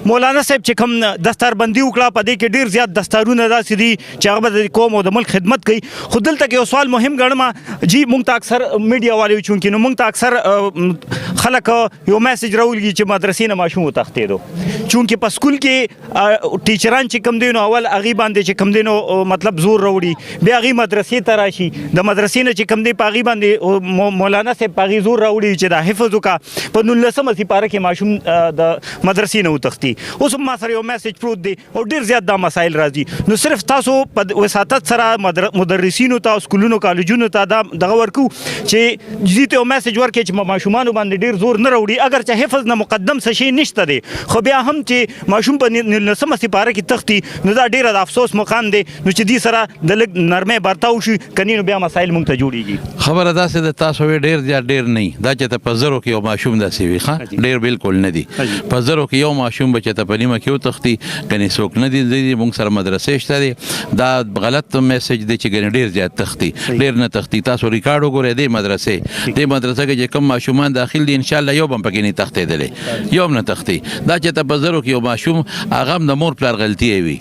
مولانا صاحب چې کوم دستاربندي وکړه په دې کې ډیر زیات دستارونه داسې دي چې هغه د قوم او د ملک خدمت کوي. خو دلته کې یو سوال مهم ګڼم جی موږ ته اکثر میډیا والے چونکې نو موږ ته اکثر خلک یو میسج راولي چې مدرسې نه ماشوم وتښتېدو چونکې په سکول کې ټیچران چې کوم دي نو اول هغې باندې چې کوم دی نو مطلب زور راوړي بیا هغې مدرسې ته راشي د مدرسې نه چې کوم دی په هغې باندې مولانا صاحب په هغې زور راوړي چې دا حفظ وکړه په 19مه سپاره کې ماشوم د مدرسې نه وتښتي. اوس هم ما سره یو میسج پروت دی او ډېر زیات دا مسایل راځي نو صرف تاسو په وساطت سره مدرسینو ته سکولونو کالجونو ته دا دغه ورکو چې دې ته یو میسج ورکړي چې ماشومانو باندې ډېر زور نه راوړي اگر چې حفظ نه مقدم څه شی نشته دی خو بیا هم چې ماشوم په 19مه سپاره کې تښتي نو دا ډېره د افسوس مقام دی نو چې دې سره د لږ نرمۍ برتاو شي کني نو بیا مسایل موږ ته جوړیږي. خبره داسې ده تاسو ډېر زیات ډېر نه دا چې ته په زرو کې یو ماشوم داسې وي ښه ډېر بالکل نه دي په زرو کې یو ماشوم به چې ته په نیمه کې وتښتي کني څوک نه دي موږ سره مدرسې شته دي دا غلط میسج دی چې ګنې ډېر زیات تښتي ډېر نه تښتي. تاسو ریکارډ وګورئ دې مدرسې کې چې کوم ماشومان داخل دي انشاءالله یو به هم پکې نه تښتېدلی یو هم نه تښتي. دا چې ته په زرو کې یو ماشوم هغه هم د مور پلار غلطي وي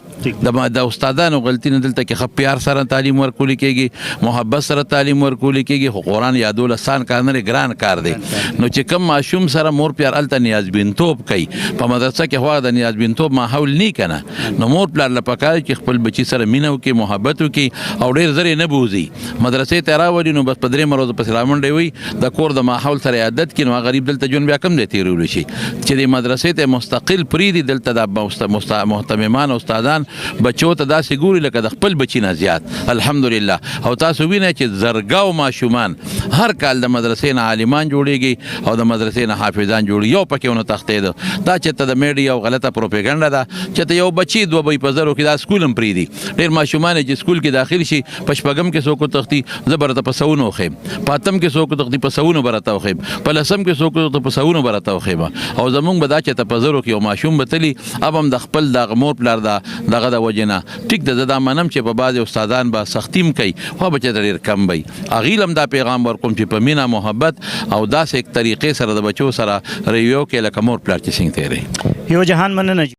د استادانو غلطي نه دلته کې ښه پیار سره تعلیم ورکول کېږي محبت سره تعلیم ورکول کېږي خو قرآن یادول اسان کار نه دی ګران کار دی. نو چې کوم ماشوم سره مور پلار هلته نیازبینتوب کوي په مدرسه کې خو د نیازبینتوب ماحول نه که نه نو مور پلار له پکار چې خپل بچي سره مینه وکړي محبت وکړي او ډېر زر یې نه بوځي مدرسې ته راولي نو بس په 3 ورځو پسې رامنډی وي د کور د ماحول سره عادت کړي نو غریب دلته ژوند بیا کم دی تېرولی شي چې د مدرسې ته مستقل پرېږدي دلته د محتممان استادان بچو ته داسې ګوري لکه د خپل بچي نه زیات الحمدلله. او تاسو وینئ چې زرګاو ماشومان هر کال د مدرسې نه عالمان جوړېږي او د مدرسې نه حافظان جوړېږي یو پکې ونه تښتېده. دا چې ته د میډیا یو غلطه پروپیګنډه ده چې ته یو بچي 2 به په زرو کې دا سکول هم پرېږدي ډېر ماشومان چې سکول کې داخل شي په 6 کې څوک وتښتي زه به راته په 100 وښیم په 8 کې څوک وتښتي په 100 به راته وښیم په 10 کې څوک وتښتي په 100 به راته وښیم او زمونږ به دا چې ته په زرو کې یو ماشوم به تلي اب هم د خپل دغه مور پلار دغه د وجې نه ټیک ده زه دا منم چې په بعضې استادان به سختي هم کوي خو به چې ډېر کم وي هغې هم دا پیغام ورکوم چې په مینه محبت او داسې طریقې سره د بچو سره رویو کې لکه مور پلار چې څنګه تېروي. یو جهان مننه.